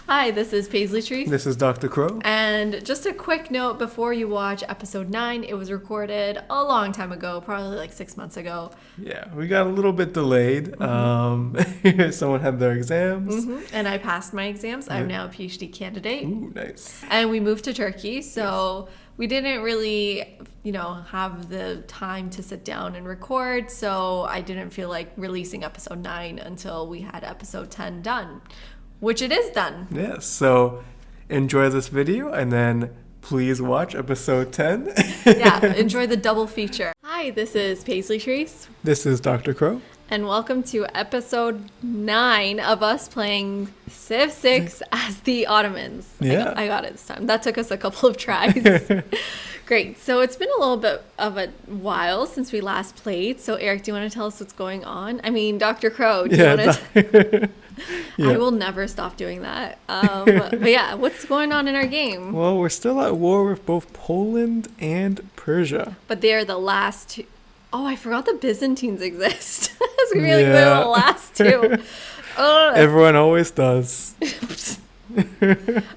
Hi, this is Paisley Tree. This is Dr. Crow. And just a quick note before you watch episode 9, it was recorded a long time ago, probably like 6 months ago. Yeah, we got a little bit delayed. Someone had their exams. And I passed my exams. Yeah. I'm now a PhD candidate. Ooh, nice. And we moved to Turkey, so we didn't really, have the time to sit down and record, so I didn't feel like releasing episode 9 until we had episode 10 done, which it is done. Yes, so enjoy this video and then please watch episode 10. Yeah, enjoy the double feature. Hi, this is Paisley Trees. This is Dr. Crow. And welcome to episode 9 of us playing Civ 6 as the Ottomans. Yeah. I got it this time. That took us a couple of tries. Great. So it's been a little bit of a while since we last played. So Eric, do you want to tell us what's going on? I mean, Dr. Crow, do you want to... Yeah. I will never stop doing that. But yeah, what's going on in our game? Well, we're still at war with both Poland and Persia. But they're the last two. Oh, I forgot the Byzantines exist. It's going to be like they're the last two. Everyone always does.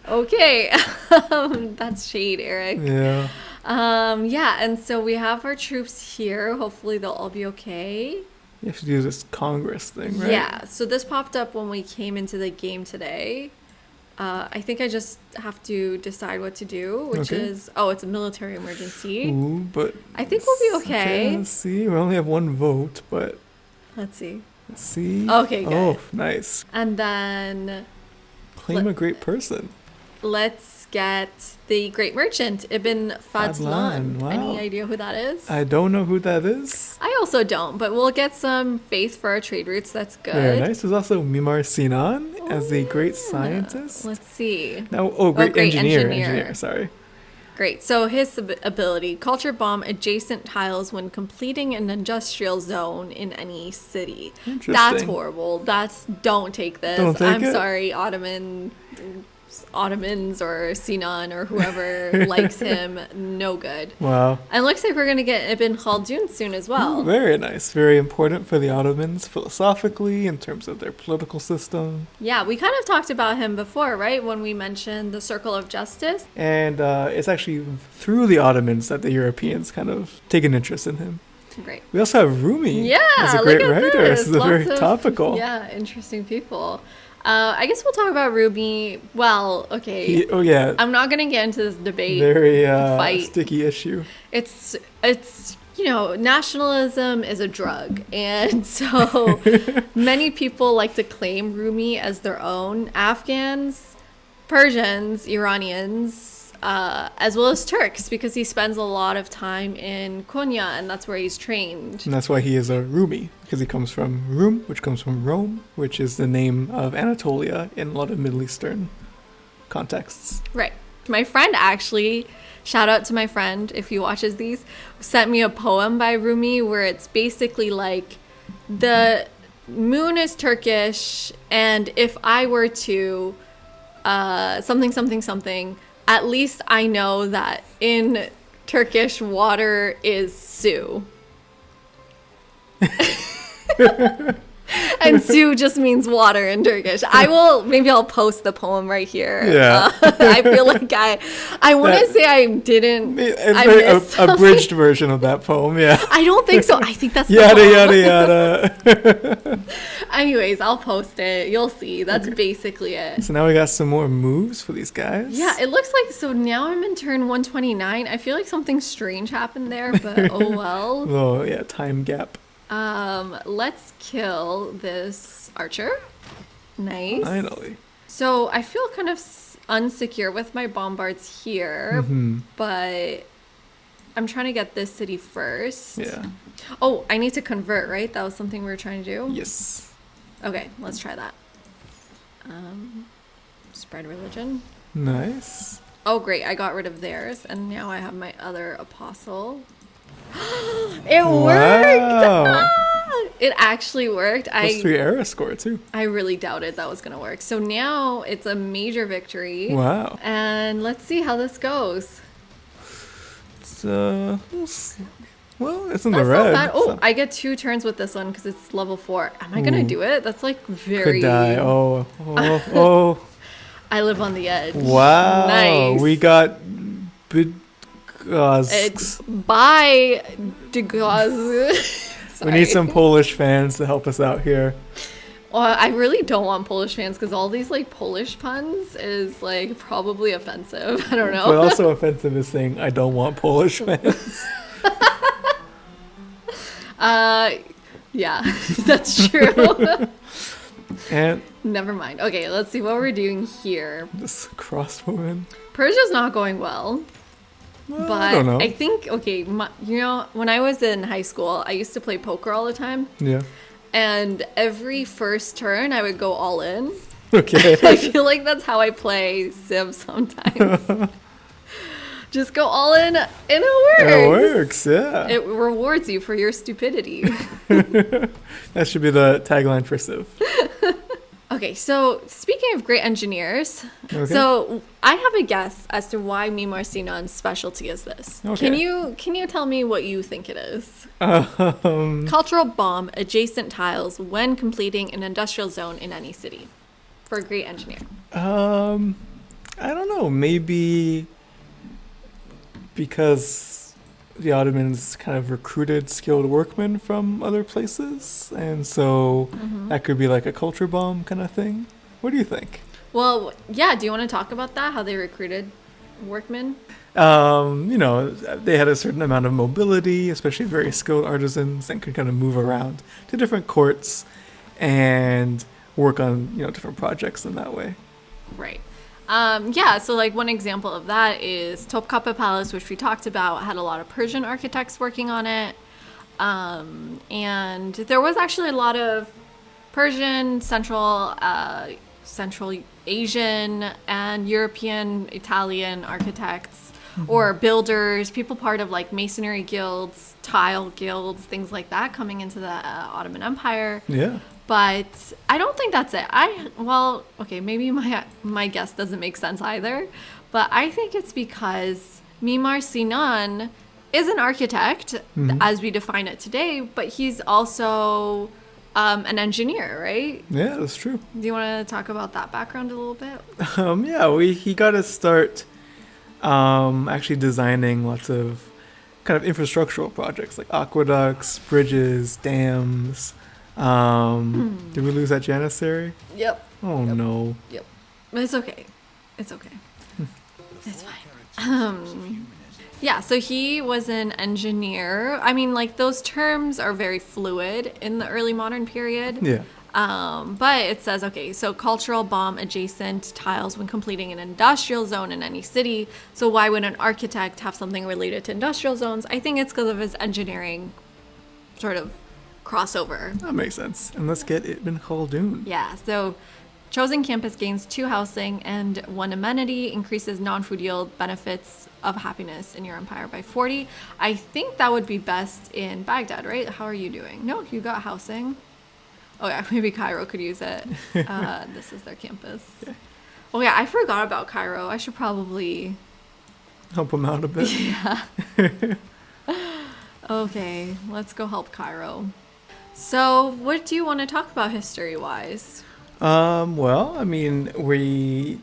Okay. That's shade, Eric. Yeah. Yeah, and so we have our troops here. Hopefully they'll all be okay. You have to do this Congress thing, right? Yeah, so this popped up when we came into the game today. I think I just have to decide what to do, which is... Oh, it's a military emergency. Ooh, but... I think we'll be okay. Let's see. We only have one vote, but... Let's see. Let's see. Okay, good. Oh, nice. And then... Claim a great person. Let's get the Great Merchant, Ibn Fadlan. Wow. Any idea who that is? I don't know who that is. I also don't, but we'll get some faith for our trade routes. That's good. Very nice. There's also Mimar Sinan as the great scientist. Let's see. Now, great engineer. Sorry. Great. So his ability, culture bomb adjacent tiles when completing an industrial zone in any city. Interesting. That's horrible. Don't take this. Don't take I'm it? sorry, Ottomans or Sinan or whoever likes him. No good. Wow. And looks like we're going to get Ibn Khaldun soon as well. Ooh, very nice. Very important for the Ottomans philosophically in terms of their political system. Yeah, we kind of talked about him before, right? When we mentioned the Circle of Justice. And it's actually through the Ottomans that the Europeans kind of take an interest in him. Great. We also have Rumi. Yeah, as a great look at writer. This is very topical. Yeah, interesting people. I guess we'll talk about Rumi. Well, okay. I'm not going to get into this debate. Very fight. Sticky issue. It's nationalism is a drug. And so many people like to claim Rumi as their own. Afghans, Persians, Iranians, as well as Turks, because he spends a lot of time in Konya, and that's where he's trained. And that's why he is a Rumi, because he comes from Rum, which comes from Rome, which is the name of Anatolia in a lot of Middle Eastern contexts. Right. My friend actually, shout out to my friend if he watches these, sent me a poem by Rumi where it's basically like the moon is Turkish, and if I were to something, at least I know that in Turkish, water is su. And su just means water in Turkish. Maybe I'll post the poem right here. Yeah. I feel like I want to say I didn't. A abridged version of that poem, yeah. I don't think so. I think that's yada. Anyways, I'll post it. You'll see. That's basically it. So now we got some more moves for these guys. Yeah, it looks like, so now I'm in turn 129. I feel like something strange happened there, but oh well. Oh, yeah, time gap. Let's kill this archer. Nice. Finally. So I feel kind of unsecure with my bombards here, but I'm trying to get this city first. Yeah. Oh, I need to convert, right? That was something we were trying to do? Yes. Okay, let's try that. Spread religion. Nice. Oh, great. I got rid of theirs, and now I have my other apostle. It worked! It actually worked. +3 era score, too. I really doubted that was going to work. So now it's a major victory. Wow. And let's see how this goes. It's, well, it's in That's the red. not bad. Oh, so. I get 2 turns with this one because it's level 4. Am I going to do it? That's like very... Could die. Oh. I live on the edge. Wow. Nice. We got It's by We need some Polish fans to help us out here. Well, I really don't want Polish fans because all these like Polish puns is like probably offensive. I don't know. But also offensive is saying I don't want Polish fans. Yeah, that's true. And Never mind. Okay, let's see what we're doing here. this crossword. Persia's not going well. Well, But I don't know. I think, okay, when I was in high school, I used to play poker all the time. Yeah. And every first turn, I would go all in. Okay. I feel like that's how I play Civ sometimes. Just go all in, and it works. It works, yeah. It rewards you for your stupidity. That should be the tagline for Civ. Okay, so speaking of great engineers, Okay. so I have a guess as to why Mimar Sinan's specialty is this. Okay. Can you tell me what you think it is? Um, Cultural bomb adjacent tiles when completing an industrial zone in any city for a great engineer. I don't know. Maybe because the Ottomans kind of recruited skilled workmen from other places, and so that could be like a culture bomb kind of thing. What do you think? Well, yeah, do you want to talk about that? How they recruited workmen? They had a certain amount of mobility, especially very skilled artisans, and could kind of move around to different courts and work on, different projects in that way. Right. Yeah, so like one example of that is Topkapi Palace, which we talked about, had a lot of Persian architects working on it. And there was actually a lot of Persian, Central Asian, and European, Italian architects or builders, people part of like masonry guilds, tile guilds, things like that coming into the Ottoman Empire. Yeah. But I don't think that's it. Maybe my guess doesn't make sense either. But I think it's because Mimar Sinan is an architect, as we define it today, but he's also an engineer, right? Yeah, that's true. Do you want to talk about that background a little bit? He got to start actually designing lots of kind of infrastructural projects like aqueducts, bridges, dams. Did we lose that janissary? Yep. Oh no. Yep. It's okay. It's fine. Yeah, so he was an engineer. I mean, like, those terms are very fluid in the early modern period. Yeah. But it says, okay, so cultural bomb adjacent tiles when completing an industrial zone in any city. So why would an architect have something related to industrial zones? I think it's because of his engineering sort of crossover. That makes sense. And let's get Ibn Khaldun. Yeah, so chosen campus gains 2 housing and 1 amenity, increases non-food yield, benefits of happiness in your empire by 40. I think that would be best in Baghdad, right? How are you doing? No, you got housing. Oh yeah, maybe Cairo could use it. This is their campus. Yeah. Oh yeah, I forgot about Cairo. I should probably Help him out a bit. Yeah. Okay, let's go help Cairo. So, what do you want to talk about history-wise? We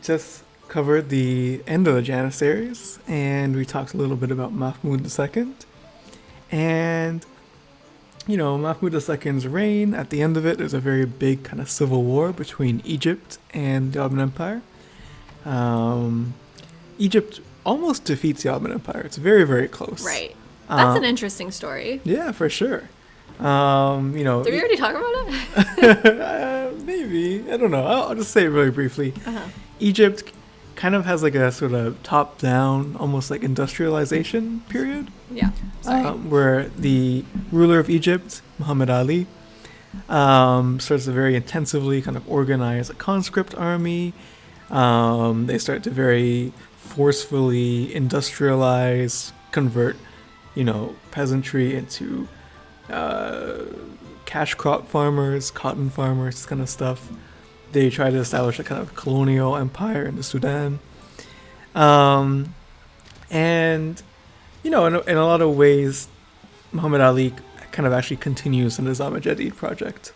just covered the end of the Janissaries, and we talked a little bit about Mahmud II. And, Mahmud II's reign, at the end of it, there's a very big kind of civil war between Egypt and the Ottoman Empire. Egypt almost defeats the Ottoman Empire. It's very, very close. Right. That's an interesting story. Yeah, for sure. Did we already talk about it? Maybe. I don't know. I'll just say it really briefly. Uh-huh. Egypt kind of has like a sort of top-down, almost like industrialization period. Yeah. Sorry. Where the ruler of Egypt, Muhammad Ali, starts to very intensively kind of organize a conscript army. They start to very forcefully industrialize, convert, peasantry into cash crop farmers, cotton farmers, this kind of stuff. They try to establish a kind of colonial empire in the Sudan. In a lot of ways, Muhammad Ali kind of actually continues in the Nizam Jadid project.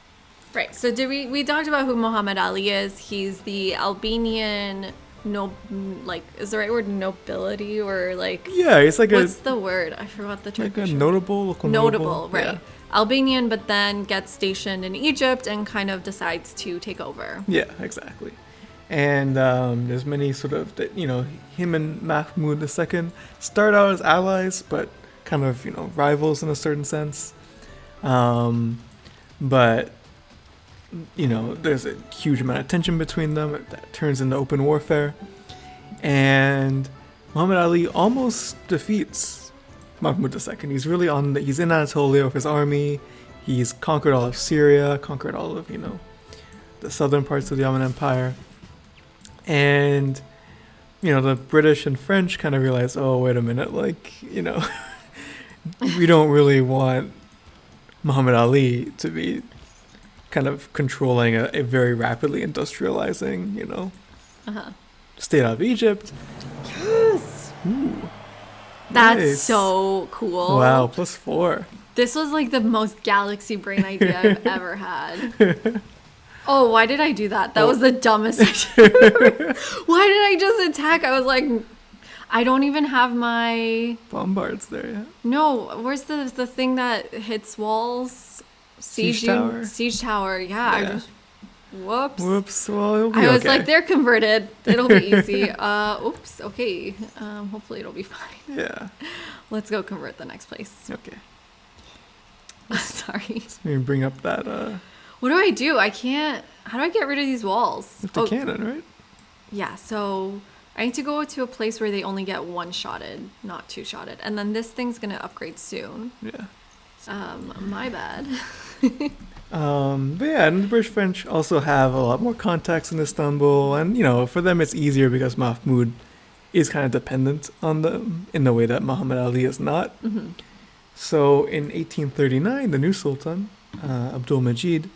Right. So we talked about who Muhammad Ali is. He's the Albanian like, is the right word nobility, or like, Yeah, it's like what's the word? I forgot the like Turkish a word. notable, Notable, right? Yeah. Albanian, but then gets stationed in Egypt and kind of decides to take over. Yeah, exactly. And there's many sort of that, him and Mahmud II start out as allies, but kind of rivals in a certain sense. But there's a huge amount of tension between them that turns into open warfare, and Muhammad Ali almost defeats Mahmud II. He's in Anatolia with his army. He's conquered all of Syria, conquered all of the southern parts of the Ottoman Empire. And, the British and French kind of realize, oh, wait a minute, like, we don't really want Muhammad Ali to be kind of controlling a very rapidly industrializing, state of Egypt. Yes! Ooh. That's Nice. so cool. Wow, +4. This was like the most galaxy brain idea I've ever had. Oh, why did I do that? That was the dumbest idea. Why did I just attack? I was like, I don't even have my... Bombards there, yeah. No, where's the thing that hits walls? Siege tower? Siege tower, yeah. Whoops. Well, it'll be I was okay. like, they're converted. It'll be easy. Oops, okay. Hopefully it'll be fine. Yeah. Let's go convert the next place. Okay. Sorry. Let me bring up that, What do I do? I can't... How do I get rid of these walls? with the cannon, right? Yeah, so I need to go to a place where they only get one-shotted, not two-shotted. And then this thing's going to upgrade soon. Yeah. My bad. But yeah, and the British French also have a lot more contacts in Istanbul, and for them it's easier because Mahmud is kind of dependent on them in the way that Muhammad Ali is not. Mm-hmm. So in 1839, the new Sultan, Abdul Majid,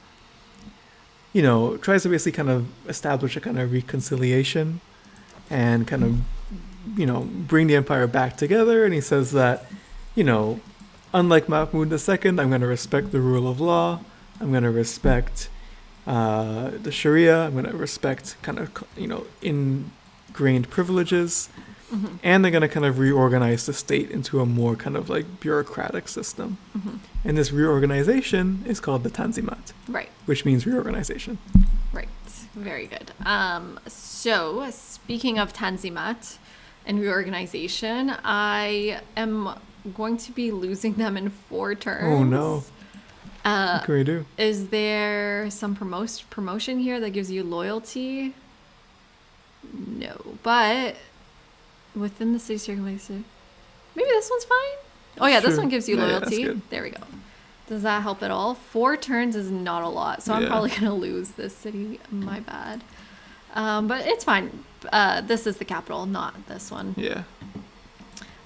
tries to basically kind of establish a kind of reconciliation and kind of, bring the empire back together. And he says that, unlike Mahmud II, I'm going to respect the rule of law. I'm going to respect the Sharia. I'm going to respect kind of, ingrained privileges. Mm-hmm. And they're going to kind of reorganize the state into a more kind of like bureaucratic system. Mm-hmm. And this reorganization is called the Tanzimat, Right. which means reorganization. Right. Very good. So speaking of Tanzimat and reorganization, I am going to be losing them in 4 turns. Oh, no. What can we do? Is there some promotion here that gives you loyalty? No, but within the city circumference, maybe this one's fine. Oh yeah, this Sure. one gives you Yeah, loyalty. that's good. There we go. Does that help at all? 4 turns is not a lot, so I'm Yeah. probably gonna lose this city. My bad. But it's fine. This is the capital, not this one. Yeah.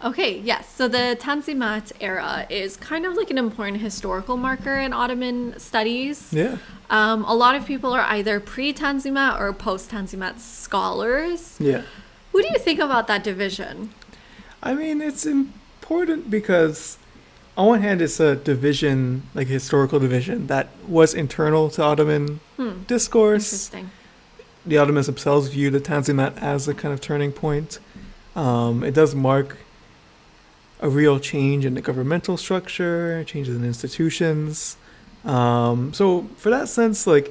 Okay, yes. So the Tanzimat era is kind of like an important historical marker in Ottoman studies. Yeah. A lot of people are either pre-Tanzimat or post-Tanzimat scholars. Yeah. What do you think about that division? I mean, it's important because on one hand, it's a division, like a historical division that was internal to Ottoman discourse. Interesting. The Ottomans themselves view the Tanzimat as a kind of turning point. It does mark a real change in the governmental structure, changes in institutions. So for that sense, like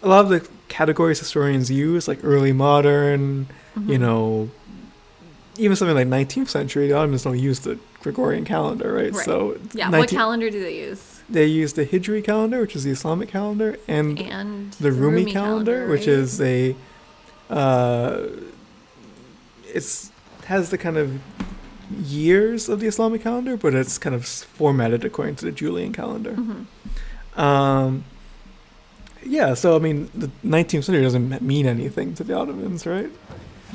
a lot of the categories historians use, like early modern, even something like 19th century, the Ottomans don't use the Gregorian calendar, right? Right. So Yeah, what calendar do they use? they use the Hijri calendar, which is the Islamic calendar, and the Rumi calendar, which right? is it's has the kind of years of the Islamic calendar, but it's kind of formatted according to the Julian calendar. Mm-hmm. Yeah, so I mean, the 19th century doesn't mean anything to the Ottomans, right?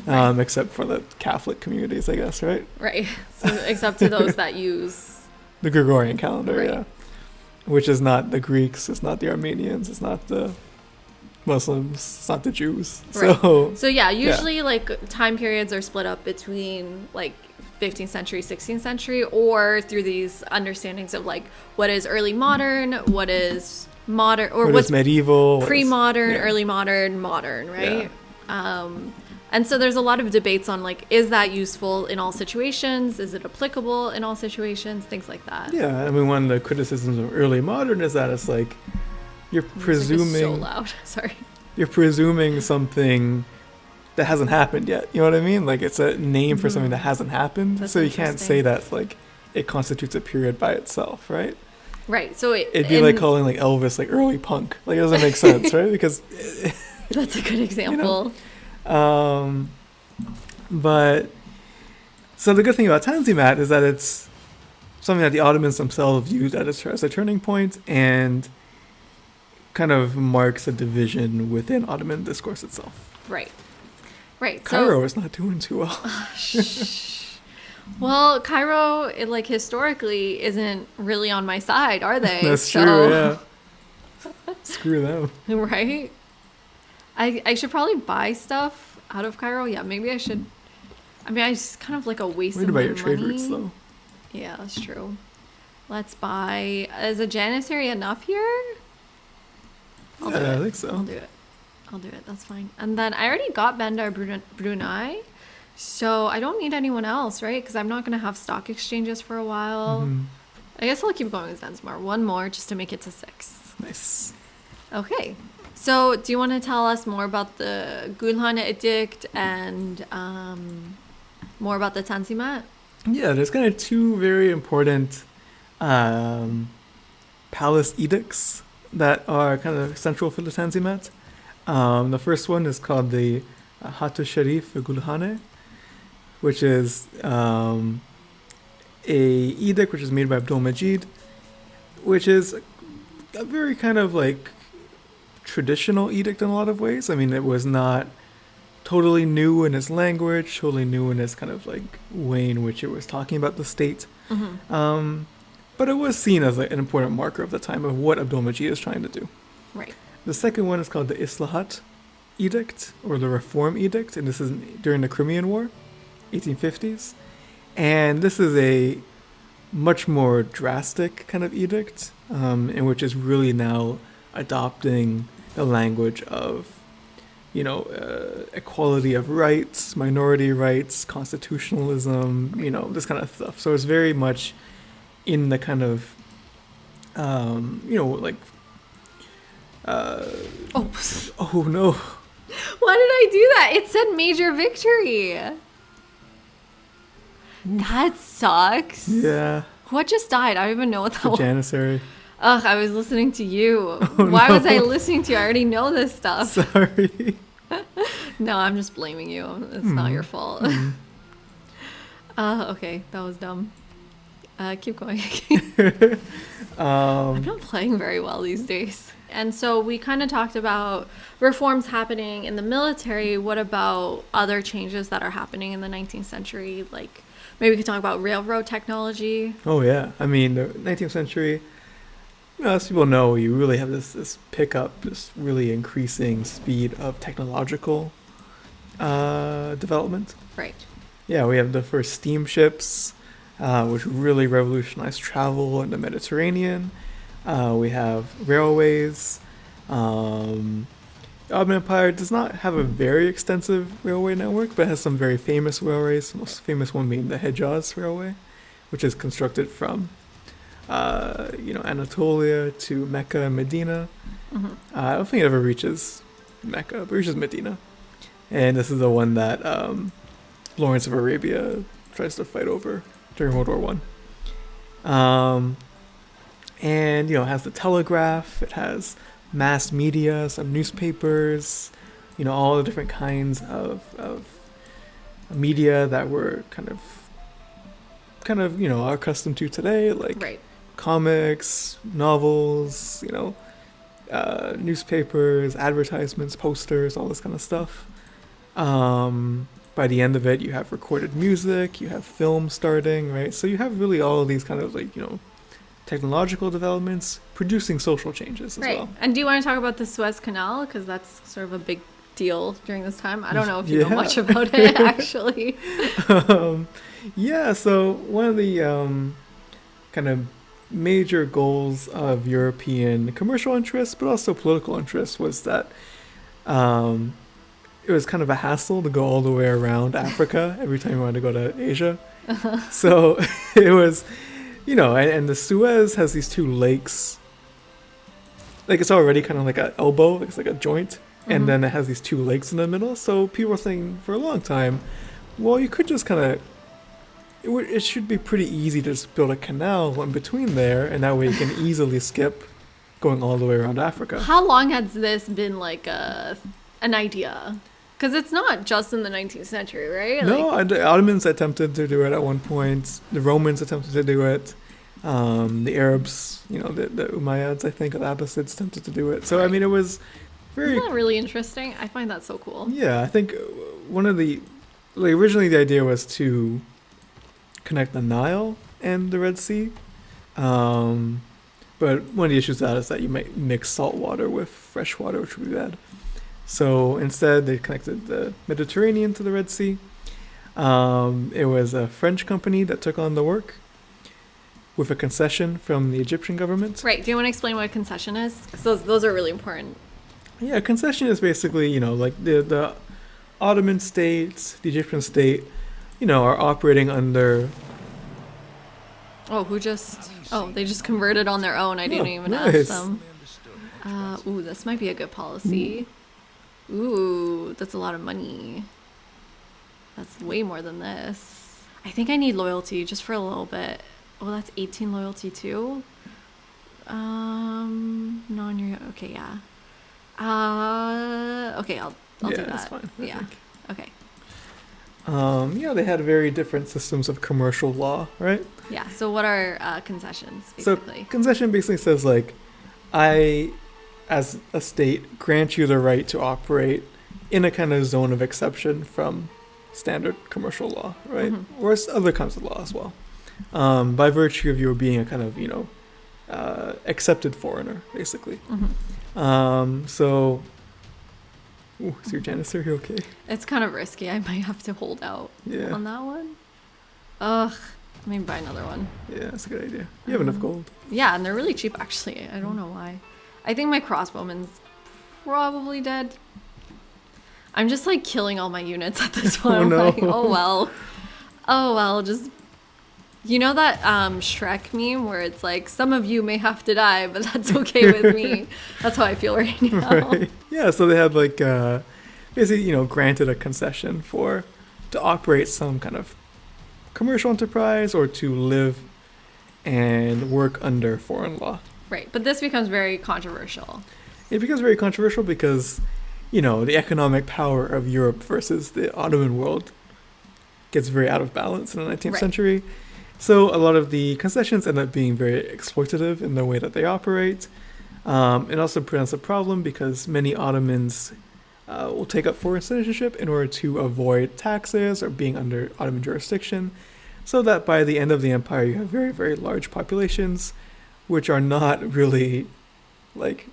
Right. Except for the Catholic communities, I guess, right? Right. So, except to those that use... The Gregorian calendar, Right. yeah. Which is not the Greeks, it's not the Armenians, it's not the Muslims, it's not the Jews. Right. So yeah, usually like time periods are split up between like 15th century, 16th century, or through these understandings of like what is early modern, what is modern, or what what's is medieval, pre-modern, yeah. early modern, modern, right? And so there's a lot of debates on like, is that useful in all situations? Is it applicable in all situations? Things like that. Yeah, I mean, one of the criticisms of early modern is that it's like you're Music is so presuming loud. Sorry. you're presuming something that hasn't happened yet. You know what I mean? Like it's a name for something that hasn't happened, That's so you can't say interesting. that like it constitutes a period by itself, right? Right. So It'd be like calling like Elvis like early punk. Like it doesn't make sense, right? Because that's a good example. But so the good thing about Tanzimat is that it's something that the Ottomans themselves used as a turning point and kind of marks a division within Ottoman discourse itself. Right. Right. Cairo is not doing too well. Well, Cairo, it, like historically, isn't really on my side, are they? That's true. Yeah. Screw them. Right. I should probably buy stuff out of Cairo. Yeah, maybe I should. I mean, I just kind of like a waste Worried of about my your trade money. routes though. Yeah, that's true. Let's buy. Is a janissary enough here? I'll do Yeah, I it. think so. I'll do it. I'll do it. That's fine. And then I already got Bandar Brunei, so I don't need anyone else, right? Because I'm not gonna have stock exchanges for a while. Mhm. I guess I'll keep going with Zanzibar. One more just to make it to 6. Nice. Okay. So, do you want to tell us more about the Gulhane Edict and more about the Tanzimat? Yeah, there's kind of two very important palace edicts that are kind of central for the Tanzimat. The first one is called the Hatu Sharif Gulhane, which is a edict which is made by Abdul Majid, which is a very kind of like traditional edict in a lot of ways. I mean, it was not totally new in its language, totally new in its kind of like way in which it was talking about the state. But it was seen as like an important marker of the time of what Abdul Majid is trying to do. Right. The second one is called the Islahat Edict, or the Reform Edict, and this is during the Crimean War, 1850s. And this is a much more drastic kind of edict, in which is really now adopting the language of, equality of rights, minority rights, constitutionalism, this kind of stuff. So it's very much in the kind of, like, oh no. Why did I do that? It said major victory. That sucks. Yeah. What just died? I don't even know what that The was. janissary. Ugh, I was listening to you. Why was I listening to you? I already know this stuff. Sorry. No, I'm just blaming you. It's not your fault. Okay, that was dumb. Keep going. I'm not playing very well these days. And so we kind of talked about reforms happening in the military. What about other changes that are happening in the 19th century? Like maybe we could talk about railroad technology. Oh yeah. I mean, the 19th century, as people know, you really have this pickup, this really increasing speed of technological development. Right. Yeah, we have the first steamships, which really revolutionized travel in the Mediterranean. We have railways. The Ottoman Empire does not have a very extensive railway network, but has some very famous railways. The most famous one being the Hejaz Railway, which is constructed from Anatolia to Mecca and Medina. I don't think it ever reaches Mecca, but it reaches Medina. And this is the one that Lawrence of Arabia tries to fight over during World War One. And it has the telegraph. It has mass media, some newspapers. All the different kinds of media that we're kind of are accustomed to today, like Right. comics, novels, newspapers, advertisements, posters, all this kind of stuff. By the end of it, you have recorded music, you have film starting, right? So you have really all of these kind of like, technological developments producing social changes as Right. well. And do you want to talk about the Suez Canal? Because that's sort of a big deal during this time. I don't know if you know much about it, actually. Yeah, so one of the kind of major goals of European commercial interests, but also political interests, was that it was kind of a hassle to go all the way around Africa every time you wanted to go to Asia. So it was, and the Suez has these two lakes. Like it's already kind of like an elbow, it's like a joint, and then it has these two lakes in the middle. So people were saying for a long time, well, you could just kind of, it should be pretty easy to just build a canal in between there, and that way you can easily skip going all the way around Africa. How long has this been like an idea? Because it's not just in the 19th century, right? No, the Ottomans attempted to do it at one point. The Romans attempted to do it. The Arabs, the Umayyads, I think, or the Abbasids attempted to do it. So, I mean, it was very... Isn't that really interesting? I find that so cool. Yeah, I think one of the... originally the idea was to connect the Nile and the Red Sea. But one of the issues with that is that you might mix salt water with fresh water, which would be bad. So instead, they connected the Mediterranean to the Red Sea. It was a French company that took on the work with a concession from the Egyptian government. Right. Do you want to explain what a concession is? Because those are really important. Yeah, a concession is basically, like the Ottoman state, the Egyptian state, are operating under... Oh, they just converted on their own. I didn't even nice. ask them. This might be a good policy. Ooh, that's a lot of money. That's way more than this. I think I need loyalty just for a little bit. Oh, that's 18 loyalty too? Okay, yeah. Okay, I'll do that. That's fine. Yeah, okay. They had very different systems of commercial law, right? Yeah, so what are concessions, basically? So concession basically says, like, I, as a state, grant you the right to operate in a kind of zone of exception from standard commercial law, right? Or other kinds of law as well. By virtue of you being a kind of, accepted foreigner, basically. So... Ooh, is your janitor okay? It's kind of risky. I might have to hold out on that one. Ugh. Let me buy another one. Yeah, that's a good idea. You have enough gold. Yeah, and they're really cheap, actually. I don't know why. I think my crossbowman's probably dead. I'm just, like, killing all my units at this point. Oh, no. Like, oh, well, just... You know that Shrek meme where it's like, some of you may have to die, but that's okay with me. That's how I feel right now. Right. Yeah, so they had, like, basically, granted a concession to operate some kind of commercial enterprise or to live and work under foreign law. Right, but this becomes very controversial. It becomes very controversial because, the economic power of Europe versus the Ottoman world gets very out of balance in the 19th century. So a lot of the concessions end up being very exploitative in the way that they operate. It also presents a problem because many Ottomans will take up foreign citizenship in order to avoid taxes or being under Ottoman jurisdiction, so that by the end of the empire you have very, very large populations which are not really, like,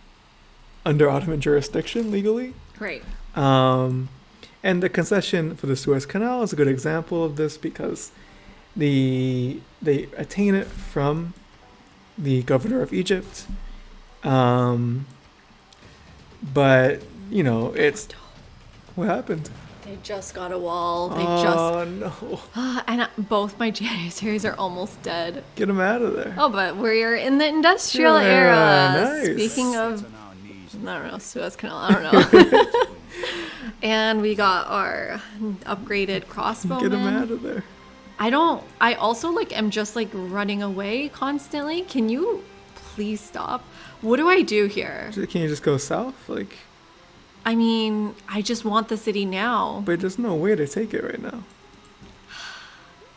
under Ottoman jurisdiction legally. Right. And the concession for the Suez Canal is a good example of this because they attain it from the governor of Egypt, but it's what happened. They just got a wall. No! And both my janissaries are almost dead. Get them out of there. Oh, but we're in the industrial era. Nice. Speaking of, I don't know, Suez Canal. I don't know. And we got our upgraded crossbowmen. Get them out of there. I also am just running away constantly. Can you please stop? What do I do here? Can you just go south? I mean, I just want the city now. But there's no way to take it right now.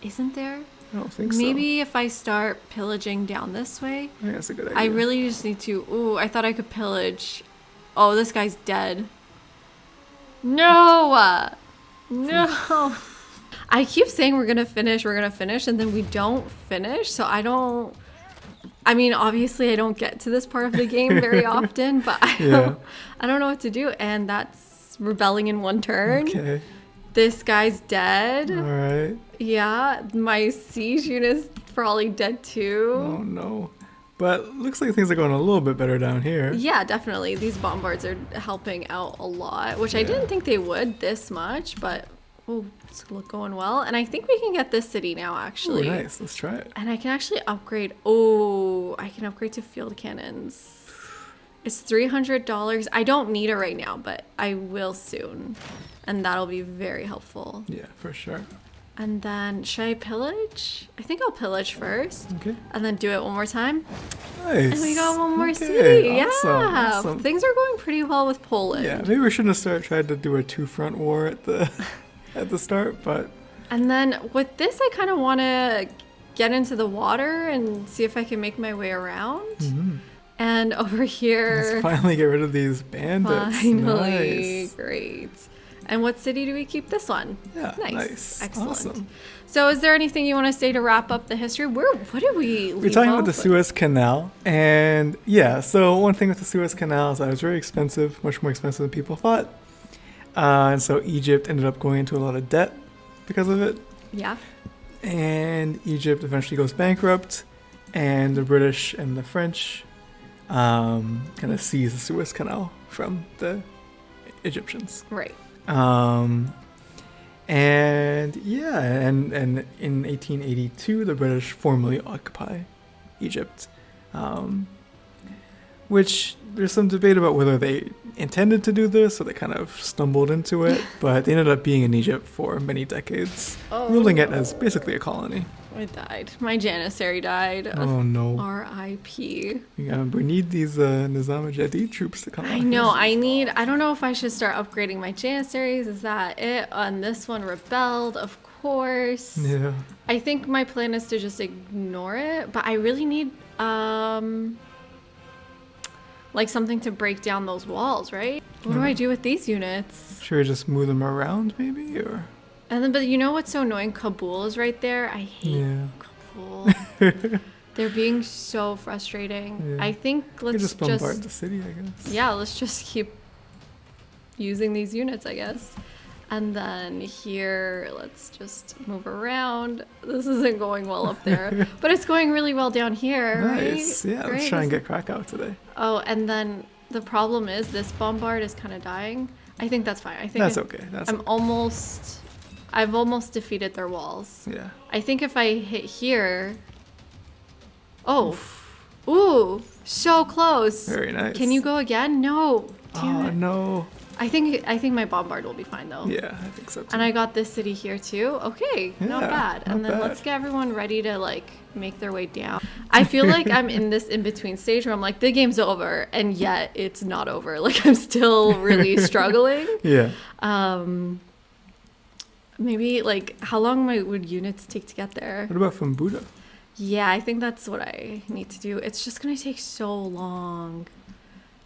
Isn't there? I don't think so. Maybe if I start pillaging down this way. Yeah, that's a good idea. I really just need to... Ooh, I thought I could pillage. Oh, this guy's dead. No! No! I keep saying we're gonna finish, and then we don't finish, so I don't... I mean, obviously I don't get to this part of the game very often, but I don't know what to do, and that's rebelling in one turn. Okay. This guy's dead. All right. Yeah, my siege unit's probably dead too. Oh, no. But looks like things are going a little bit better down here. Yeah, definitely. These bombards are helping out a lot, which I didn't think they would this much, but it's going well. And I think we can get this city now, actually. Ooh, nice. Let's try it. And I can actually upgrade. I can upgrade to field cannons. It's $300. I don't need it right now, but I will soon. And that'll be very helpful. Yeah, for sure. And then, should I pillage? I think I'll pillage first. Okay. And then do it one more time. Nice. And we got one more city. Awesome, Yeah. awesome. Things are going pretty well with Poland. Yeah, maybe we shouldn't have tried to do a two-front war at the start, but... And then with this, I kind of want to get into the water and see if I can make my way around. Mm-hmm. And over here... Let's finally get rid of these bandits. Finally. Nice. Great. And what city do we keep this one? Yeah, Nice. Excellent. Awesome. So is there anything you want to say to wrap up the history? What did we leave We're talking off about the with? Suez Canal, and yeah, so one thing with the Suez Canal is that it was very expensive, much more expensive than people thought. And so Egypt ended up going into a lot of debt because of it. Yeah. And Egypt eventually goes bankrupt, and the British and the French kind of seize the Suez Canal from the Egyptians. Right. And yeah, and in 1882, the British formally occupy Egypt, which there's some debate about whether they intended to do this or they kind of stumbled into it, but they ended up being in Egypt for many decades, ruling it as basically a colony. I died. My Janissary died. Oh no. R.I.P. Yeah, we need these Nizam Jadid troops to come out. I know. I don't know if I should start upgrading my Janissaries. Is that it? On this one, rebelled, of course. Yeah. I think my plan is to just ignore it, but I really need like something to break down those walls, right? What do I do with these units? Should we just move them around maybe, or? And then, but you know what's so annoying? Kabul is right there. I hate Kabul. They're being so frustrating. Yeah. I think let's just bombard the city, I guess. Yeah, let's just keep using these units, I guess. And then here, let's just move around. This isn't going well up there, but it's going really well down here, Nice. right? Yeah, Right? let's try and get Krakow today. Oh, and then the problem is this bombard is kind of dying. I think that's fine. I think That's okay. I've almost defeated their walls. Yeah. I think if I hit here... Oh. Ooh. So close. Very nice. Can you go again? No. Damn Oh, it. no. I think my bombard will be fine, though. Yeah, I think so, too. And I got this city here, too. Okay. Not Yeah, bad. And not then bad. let's get everyone ready to, like, make their way down. I feel like I'm in this in-between stage where I'm like, the game's over, and yet it's not over. Like, I'm still really struggling. Yeah. Maybe, like, how long would units take to get there? What about from Buddha? Yeah, I think that's what I need to do. It's just going to take so long.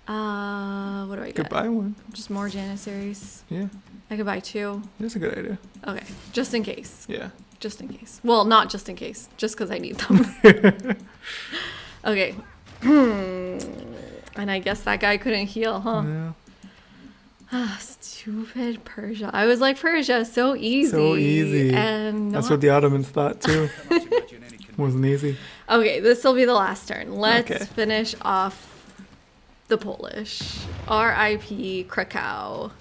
What do I get? Could buy one. Just more Janissaries. Yeah, I could buy 2. that's a good idea. Okay, just in case. Yeah. Just in case. Well, not just in case. Just because I need them. Okay. And I guess that guy couldn't heal, huh? Yeah. Stupid Persia. I was like, Persia, so easy. So easy. And That's not- what the Ottomans thought, too. Wasn't easy. Okay, this will be the last turn. Let's Okay. finish off the Polish. R.I.P. Krakow.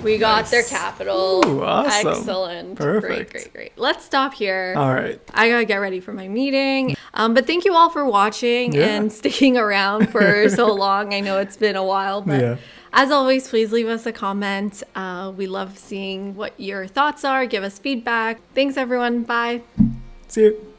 We got Nice. their capital. Ooh, awesome. Excellent. Perfect. Great. Let's stop here. All right. I gotta get ready for my meeting. But thank you all for watching Yeah. and sticking around for so long. I know it's been a while, but Yeah. as always, please leave us a comment. We love seeing what your thoughts are. Give us feedback. Thanks, everyone. Bye. See you.